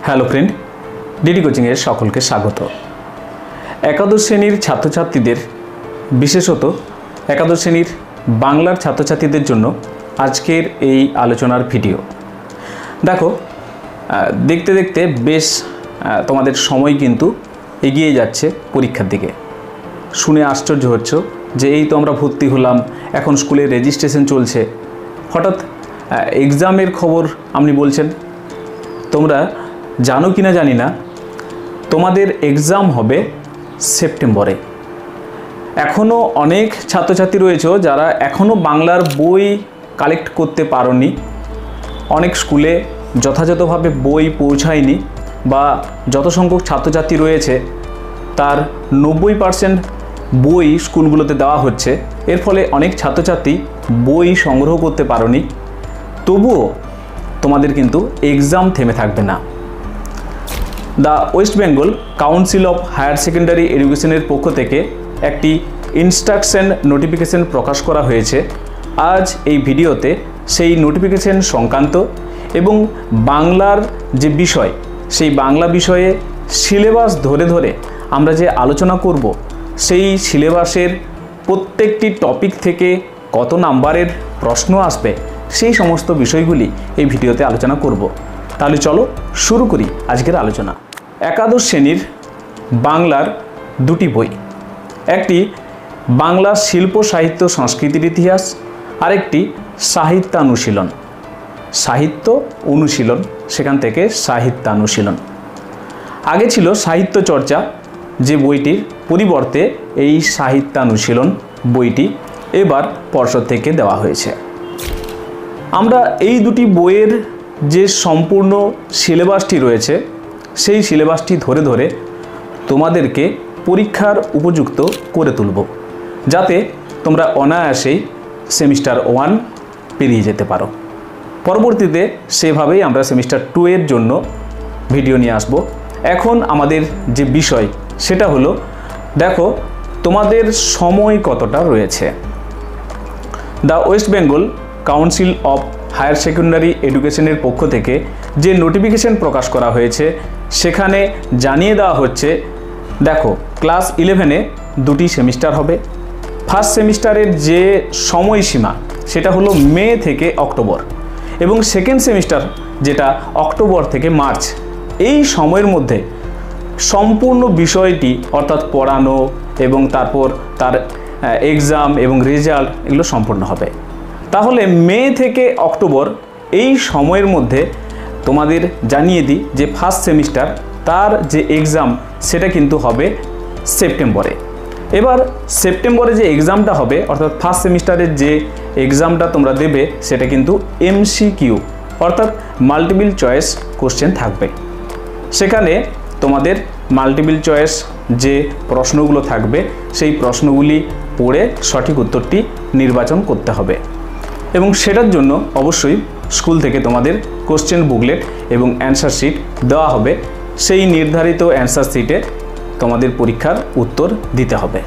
Hello friend, DD কোচিংয়ের সকলকে স্বাগত। একাদশ শ্রেণীর ছাত্রছাত্রীদের, বিশেষত একাদশ শ্রেণীর বাংলার ছাত্রছাত্রীদের জন্য আজকের এই আলোচনার ভিডিও। দেখো, দেখতে দেখতে বেশ তোমাদের সময় কিন্তু এগিয়ে যাচ্ছে পরীক্ষার দিকে। শুনে আশ্চর্য হচ্ছ যে এই তো আমরা ভর্তি হলাম, এখন স্কুলে রেজিস্ট্রেশন চলছে, হঠাৎ এক্সামের খবর আপনি বলছেন। তোমরা জানো কি না জানি না, তোমাদের এক্সাম হবে সেপ্টেম্বরে। এখনও অনেক ছাত্রছাত্রী রয়েছে যারা এখনও বাংলার বই কালেক্ট করতে পারোনি। অনেক স্কুলে যথাযথভাবে বই পৌঁছায়নি, বা যত সংখ্যক ছাত্রছাত্রী রয়েছে তার 90% বই স্কুলগুলোতে দেওয়া হচ্ছে। এর ফলে অনেক ছাত্রছাত্রী বই সংগ্রহ করতে পারোনি। তবুও তোমাদের কিন্তু এক্সাম থেমে থাকবে না। দ্য ওয়েস্ট বেঙ্গল কাউন্সিল অফ হায়ার সেকেন্ডারি এডুকেশনের পক্ষ থেকে একটি ইনস্ট্রাকশন নোটিফিকেশন প্রকাশ করা হয়েছে। আজ এই ভিডিওতে সেই নোটিফিকেশন সংক্রান্ত এবং বাংলার যে বিষয়, সেই বাংলা বিষয়ে সিলেবাস ধরে ধরে আমরা যে আলোচনা করব, সেই সিলেবাসের প্রত্যেকটি টপিক থেকে কত নাম্বারের প্রশ্ন আসবে, সেই সমস্ত বিষয়গুলি এই ভিডিওতে আলোচনা করব। তাহলে চলো শুরু করি আজকের আলোচনা। একাদশ শ্রেণীর বাংলার দুটি বই, একটি বাংলা শিল্প সাহিত্য সংস্কৃতির ইতিহাস, আরেকটি সাহিত্যানুশীলন। সাহিত্য অনুশীলন, সেখান থেকে সাহিত্যানুশীলন। আগে ছিল সাহিত্য চর্চা, যে বইটির পরিবর্তে এই সাহিত্যানুশীলন বইটি এবার পর্ষদ থেকে দেওয়া হয়েছে। আমরা এই দুটি বইয়ের যে সম্পূর্ণ সিলেবাসটি রয়েছে, সেই সিলেবাসটি ধরে ধরে তোমাদেরকে পরীক্ষার উপযুক্ত করে তুলব, যাতে তোমরা অনায়াসেই সেমিস্টার 1 পেরিয়ে যেতে পারো। পরবর্তীতে সেভাবেই আমরা সেমিস্টার 2 এর জন্য ভিডিও নিয়ে আসব। এখন আমাদের যে বিষয় সেটা হলো, দেখো তোমাদের সময় কতটা রয়েছে। দ্য ওয়েস্ট বেঙ্গল কাউন্সিল অফ হায়ার সেকেন্ডারি এডুকেশনের পক্ষ থেকে যে নোটিফিকেশন প্রকাশ করা হয়েছে, সেখানে জানিয়ে দেওয়া হচ্ছে, দেখো ক্লাস 11-এ দুটি সেমিস্টার হবে। ফার্স্ট সেমিস্টারের যে সময়সীমা সেটা হলো মে থেকে অক্টোবর, এবং সেকেন্ড সেমিস্টার যেটা অক্টোবর থেকে মার্চ। এই সময়ের মধ্যে সম্পূর্ণ বিষয়টি, অর্থাৎ পড়ানো এবং তারপর তার এক্সাম এবং রেজাল্ট, এগুলো সম্পূর্ণ হবে। তাহলে মে থেকে অক্টোবর এই সময়ের মধ্যে তোমাদের জানিয়ে দিই যে ফার্স্ট সেমিস্টার তার যে এক্সাম সেটা কিন্তু হবে সেপ্টেম্বরে। এবার সেপ্টেম্বরে যে এক্সামটা হবে, অর্থাৎ ফার্স্ট সেমিস্টারের যে এক্সামটা তোমরা দেবে, সেটা কিন্তু MCQ, অর্থাৎ মাল্টিপল চয়েস কোশ্চেন থাকবে। সেখানে তোমাদের মাল্টিপল চয়েস যে প্রশ্নগুলো থাকবে, সেই প্রশ্নগুলি পড়ে সঠিক উত্তরটি নির্বাচন করতে হবে, এবং সেটার জন্য অবশ্যই স্কুল থেকে তোমাদের কোশ্চেন বুকলেট এবং অ্যান্সার শিট দেওয়া হবে। সেই নির্ধারিত অ্যান্সার শিটে তোমাদের পরীক্ষার উত্তর দিতে হবে।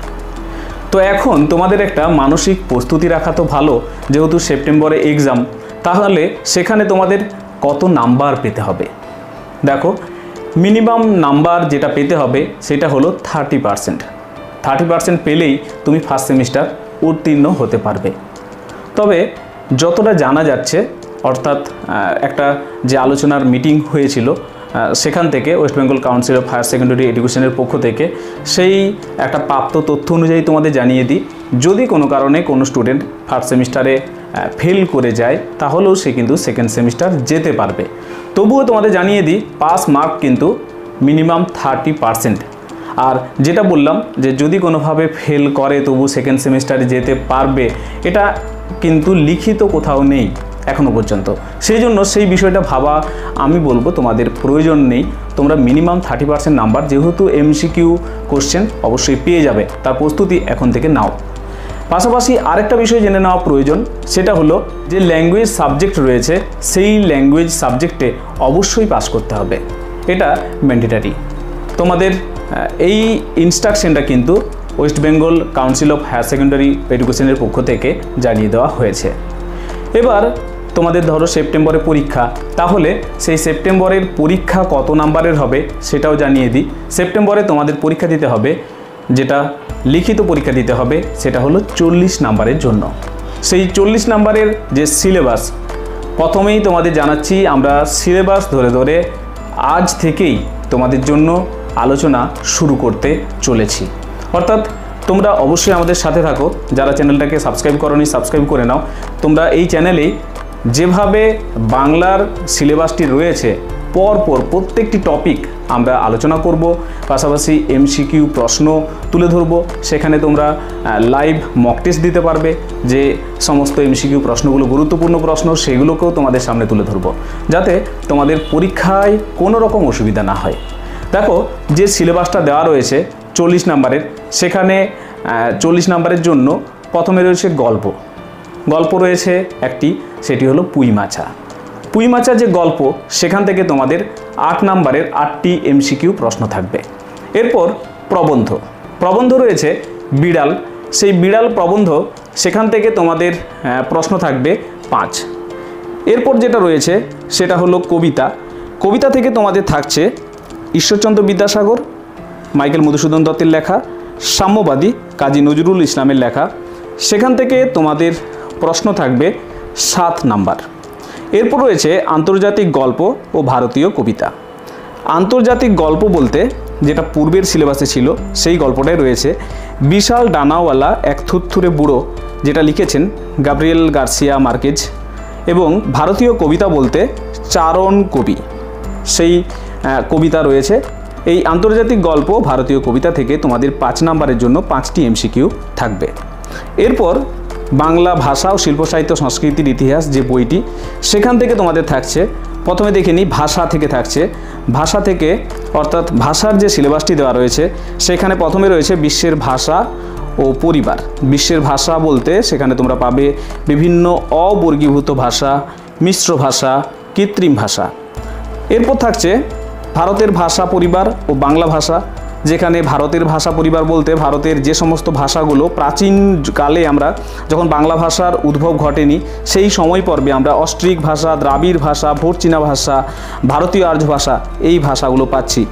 তো এখন তোমাদের একটা মানসিক প্রস্তুতি রাখা তো ভালো, যেহেতু সেপ্টেম্বরে এক্সাম, তাহলে সেখানে তোমাদের কত নাম্বার পেতে হবে। দেখো, মিনিমাম নাম্বার যেটা পেতে হবে সেটা হলো 30%। 30% পেলেই তুমি ফার্স্ট সেমিস্টার উত্তীর্ণ হতে পারবে। তবে যতটা জানা যাচ্ছে, অর্থাৎ একটা যে আলোচনার মিটিং হয়েছিল, সেখান থেকে ওয়েস্ট বেঙ্গল কাউন্সিল অফ হায়ার সেকেন্ডারি এডুকেশনের পক্ষ থেকে সেই একটা প্রাপ্ত তথ্য অনুযায়ী তোমাদের জানিয়ে দিই, যদি কোনো কারণে কোনো স্টুডেন্ট ফার্স্ট সেমিস্টারে ফেল করে যায়, তাহলেও সে কিন্তু সেকেন্ড সেমিস্টার যেতে পারবে। তবুও তোমাদের জানিয়ে দিই, পাস মার্ক কিন্তু মিনিমাম 30%। আর যেটা বললাম যে যদি কোনোভাবে ফেল করে তবু সেকেন্ড সেমিস্টারে যেতে পারবে, এটা কিন্তু লিখিত কোথাও নেই এখনও পর্যন্ত। সেই জন্য সেই বিষয়টা ভাবা আমি বলবো তোমাদের প্রয়োজন নেই। তোমরা মিনিমাম 30% নাম্বার, যেহেতু MCQ কোশ্চেন অবশ্যই পেয়ে যাবে, তার প্রস্তুতি এখন থেকে নাও। পাশাপাশি আরেকটা বিষয় জেনে নেওয়া প্রয়োজন, সেটা হলো যে ল্যাঙ্গুয়েজ সাবজেক্ট রয়েছে, সেই ল্যাঙ্গুয়েজ সাবজেক্টে অবশ্যই পাস করতে হবে, এটা ম্যান্ডেটারি। তোমাদের এই ইনস্ট্রাকশনটা কিন্তু ওয়েস্ট বেঙ্গল কাউন্সিল অফ হায়ার সেকেন্ডারি এডুকেশনের পক্ষ থেকে জানিয়ে দেওয়া হয়েছে। এবার তোমাদের ধরো সেপ্টেম্বরে পরীক্ষা, তাহলে সেই সেপ্টেম্বরের পরীক্ষা কত নাম্বারের হবে সেটাও জানিয়ে দিই। সেপ্টেম্বরে তোমাদের পরীক্ষা দিতে হবে, যেটা লিখিত পরীক্ষা দিতে হবে, সেটা হলো 40 নাম্বারের জন্য। সেই 40 নাম্বারের যে সিলেবাস, প্রথমেই তোমাদের জানাচ্ছি আমরা সিলেবাস ধরে ধরে আজ থেকেই তোমাদের জন্য আলোচনা শুরু করতে চলেছি। অর্থাৎ তোমরা অবশ্যই আমাদের সাথে থাকো, যারা চ্যানেলটাকে সাবস্ক্রাইব করোনি সাবস্ক্রাইব করে নাও। তোমরা এই চ্যানেলেই যেভাবে বাংলার সিলেবাসটি রয়েছে পরপর প্রত্যেকটি টপিক আমরা আলোচনা করব, পাশাপাশি এমসিকিউ প্রশ্ন তুলে ধরব। সেখানে তোমরা লাইভ মক টেস্ট দিতে পারবে, যে সমস্ত এমসিকিউ প্রশ্নগুলো গুরুত্বপূর্ণ প্রশ্ন সেগুলোকেও তোমাদের সামনে তুলে ধরব, যাতে তোমাদের পরীক্ষায় কোনো রকম অসুবিধা না হয়। দেখো, যে সিলেবাসটা দেওয়া রয়েছে 40 নাম্বারের, সেখানে 40 নাম্বারের জন্য প্রথমে রয়েছে গল্প রয়েছে একটি, সেটি হলো পুঁইমাছা। পুঁইমাছা যে গল্প, সেখান থেকে তোমাদের 8 নাম্বারের 8টি এমসিকিউ প্রশ্ন থাকবে। এরপর প্রবন্ধ রয়েছে বিড়াল, সেই বিড়াল প্রবন্ধ, সেখান থেকে তোমাদের প্রশ্ন থাকবে 5। এরপর যেটা রয়েছে সেটা হলো কবিতা থেকে তোমাদের থাকছে ঈশ্বরচন্দ্র বিদ্যাসাগর, মাইকেল মধুসূদন দত্তের লেখা, সাম্যবাদী কাজী নজরুল ইসলামের লেখা, সেখান থেকে তোমাদের প্রশ্ন থাকবে 7 নাম্বার। এরপর রয়েছে আন্তর্জাতিক গল্প ও ভারতীয় কবিতা। আন্তর্জাতিক গল্প বলতে যেটা পূর্বের সিলেবাসে ছিল, সেই গল্পটাই রয়েছে বিশাল ডানাওয়ালা এক থুরথুরে বুড়ো, যেটা লিখেছেন গাব্রিয়েল গার্সিয়া মার্কেজ। এবং ভারতীয় কবিতা বলতে চারণ কবি, সেই কবিতা রয়েছে। এই আন্তর্জাতিক গল্প ভারতীয় কবিতা থেকে তোমাদের 5 নাম্বারের জন্য 5টি এমসিকিউ থাকবে। এরপর বাংলা ভাষা ও শিল্প সাহিত্য সংস্কৃতির ইতিহাস যে বইটি, সেখান থেকে তোমাদের থাকছে, প্রথমে দেখে নিই, ভাষা থেকে অর্থাৎ ভাষার যে সিলেবাসটি দেওয়া রয়েছে, সেখানে প্রথমে রয়েছে বিশ্বের ভাষা ও পরিবার। বিশ্বের ভাষা বলতে সেখানে তোমরা পাবে বিভিন্ন অবর্গীভূত ভাষা, মিশ্র ভাষা, কৃত্রিম ভাষা। এরপর থাকছে ভারতের ভাষা পরিবার ও বাংলা ভাষা, যেখানে ভারতের ভাষা পরিবার বলতে ভারতের যে সমস্ত ভাষাগুলো প্রাচীনকালে আমরা যখন বাংলা ভাষার উদ্ভব ঘটেনি সেই সময় পর্বে আমরা অস্ট্রিক ভাষা, দ্রাবিড় ভাষা, ভোট চীনা ভাষা, ভারতীয় আর্য ভাষা, এই ভাষাগুলো পাচ্ছি।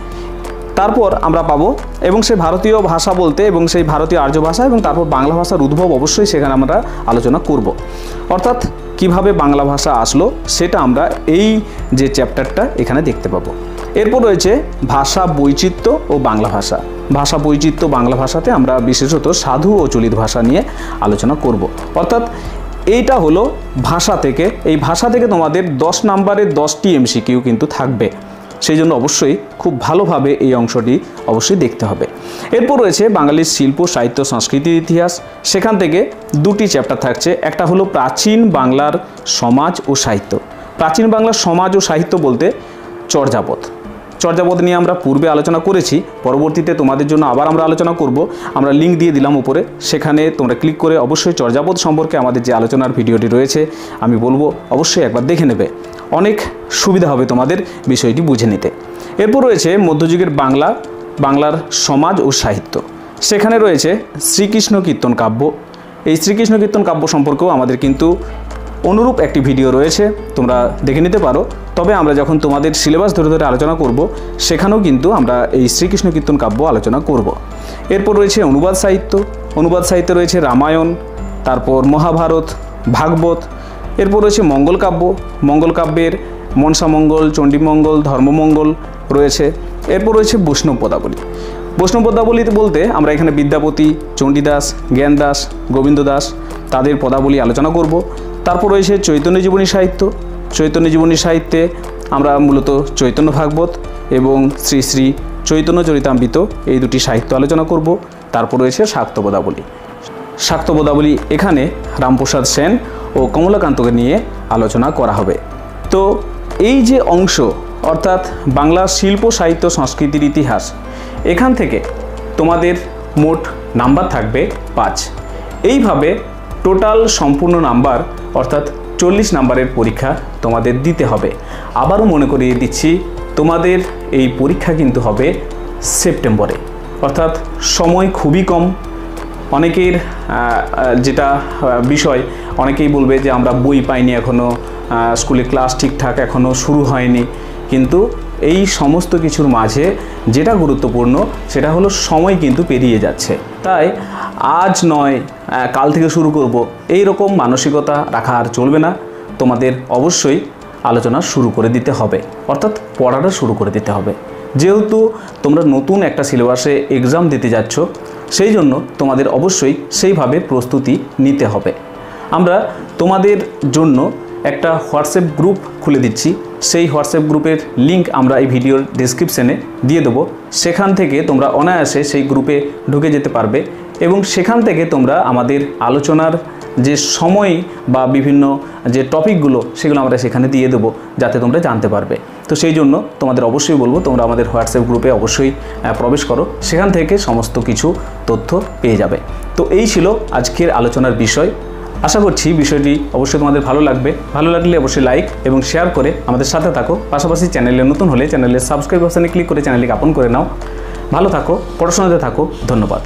তারপর আমরা পাবো, এবং সেই ভারতীয় ভাষা বলতে এবং সেই ভারতীয় আর্য ভাষা এবং তারপর বাংলা ভাষার উদ্ভব অবশ্যই সেখানে আমরা আলোচনা করব। অর্থাৎ কিভাবে বাংলা ভাষা আসলো সেটা আমরা এই যে চ্যাপ্টারটা এখানে দেখতে পাবো। এরপর রয়েছে ভাষা বৈচিত্র্য ও বাংলা ভাষা। ভাষা বৈচিত্র্য বাংলা ভাষাতে আমরা বিশেষত সাধু ও চলিত ভাষা নিয়ে আলোচনা করব। অর্থাৎ এইটা হলো ভাষা থেকে। এই ভাষা থেকে তোমাদের 10 নাম্বারের 10টি এমসিকিউ কিন্তু থাকবে, সেই জন্য অবশ্যই খুব ভালোভাবে এই অংশটি অবশ্যই দেখতে হবে। এরপর রয়েছে বাঙালির শিল্প সাহিত্য সংস্কৃতির ইতিহাস, সেখান থেকে 2টি চ্যাপ্টার থাকছে। একটা হলো প্রাচীন বাংলার সমাজ ও সাহিত্য। প্রাচীন বাংলার সমাজ ও সাহিত্য বলতে চর্যাপদ নিয়ে আমরা পূর্বে আলোচনা করেছি, পরবর্তীতে তোমাদের জন্য আবার আমরা আলোচনা করব। আমরা লিঙ্ক দিয়ে দিলাম উপরে, সেখানে তোমরা ক্লিক করে অবশ্যই চর্যাপদ সম্পর্কে আমাদের যে আলোচনার ভিডিওটি রয়েছে আমি বলবো অবশ্যই একবার দেখে নেবে, অনেক সুবিধা হবে তোমাদের বিষয়টি বুঝে নিতে। এরপর রয়েছে মধ্যযুগের বাংলার সমাজ ও সাহিত্য, সেখানে রয়েছে শ্রীকৃষ্ণ কীর্তন কাব্য। এই শ্রীকৃষ্ণ কীর্তন কাব্য সম্পর্কেও আমাদের কিন্তু অনুরূপ একটি ভিডিও রয়েছে, তোমরা দেখে নিতে পারো। তবে আমরা যখন তোমাদের সিলেবাস ধরে ধরে আলোচনা করব, সেখানেও কিন্তু আমরা এই শ্রীকৃষ্ণ কীর্তন কাব্য আলোচনা করব। এরপর রয়েছে অনুবাদ সাহিত্যে রয়েছে রামায়ণ, তারপর মহাভারত, ভাগবত। এরপর রয়েছে মঙ্গল কাব্যের মনসামঙ্গল, চণ্ডীমঙ্গল, ধর্মমঙ্গল রয়েছে। এরপর রয়েছে বৈষ্ণব পদাবলী বলতে আমরা এখানে বিদ্যাপতি, চণ্ডীদাস, জ্ঞানদাস, গোবিন্দ দাস তাদের পদাবলী আলোচনা করব। তারপর রয়েছে চৈতন্য জীবনী সাহিত্যে আমরা মূলত চৈতন্য ভাগবত এবং শ্রী শ্রী চৈতন্য চরিতামৃত এই 2টি সাহিত্য আলোচনা করব। তারপর রয়েছে শাক্ত পদাবলী, এখানে রামপ্রসাদ সেন ও কমলাকান্তকে নিয়ে আলোচনা করা হবে। তো এই যে অংশ অর্থাৎ বাংলা শিল্প সাহিত্য সংস্কৃতির ইতিহাস, এখান থেকে তোমাদের মোট নাম্বার থাকবে 5। এইভাবে টোটাল সম্পূর্ণ নাম্বার অর্থাৎ 40 নাম্বারের পরীক্ষা তোমাদের দিতে হবে। আবারও মনে করিয়ে দিচ্ছি, তোমাদের এই পরীক্ষা কিন্তু হবে সেপ্টেম্বরে, অর্থাৎ সময় খুবই কম। অনেকের যেটা বিষয়, অনেকেই বলবে যে আমরা বই পাইনি এখনও, স্কুলে ক্লাস ঠিকঠাক এখনও শুরু হয়নি, কিন্তু এই সমস্ত কিছুর মাঝে যেটা গুরুত্বপূর্ণ সেটা হলো সময় কিন্তু পেরিয়ে যাচ্ছে। তাই আজ নয় কাল থেকে শুরু করব এই রকম মানসিকতা রাখা আর চলবে না। তোমাদের অবশ্যই আলোচনা শুরু করে দিতে হবে, অর্থাৎ পড়াটা শুরু করে দিতে হবে। যেহেতু তোমরা নতুন একটা সিলেবাসে এক্সাম দিতে যাচ্ছ, সেই জন্য তোমাদের অবশ্যই সেইভাবে প্রস্তুতি নিতে হবে। আমরা তোমাদের জন্য একটা হোয়াটসঅ্যাপ গ্রুপ খুলে দিচ্ছি। সেই হোয়াটসঅ্যাপ গ্রুপের লিঙ্ক আমরা এই ভিডিওর ডেসক্রিপশনে দিয়ে দেবো। সেখান থেকে তোমরা অনায়াসে সেই গ্রুপে ঢুকে যেতে পারবে এবং সেখান থেকে তোমরা আমাদের আলোচনার যে সময় বা বিভিন্ন যে টপিকগুলো সেগুলো আমরা সেখানে দিয়ে দেবো, যাতে তোমরা জানতে পারবে। তো সেই জন্য তোমাদের অবশ্যই বলবো তোমরা আমাদের হোয়াটসঅ্যাপ গ্রুপে অবশ্যই প্রবেশ করো, সেখান থেকে সমস্ত কিছু তথ্য পেয়ে যাবে। তো এই ছিল আজকের আলোচনার বিষয়। আশা করছি বিষয়টি অবশ্যই তোমাদের ভালো লাগবে। ভালো লাগলে অবশ্যই লাইক এবং শেয়ার করে আমাদের সাথে থাকো। পাশাপাশি চ্যানেলে নতুন হলে চ্যানেলের সাবস্ক্রাইব অপশানে ক্লিক করে চ্যানেলটিকে আপন করে নাও। ভালো থাকো, পড়াশোনাতে থাকো। ধন্যবাদ।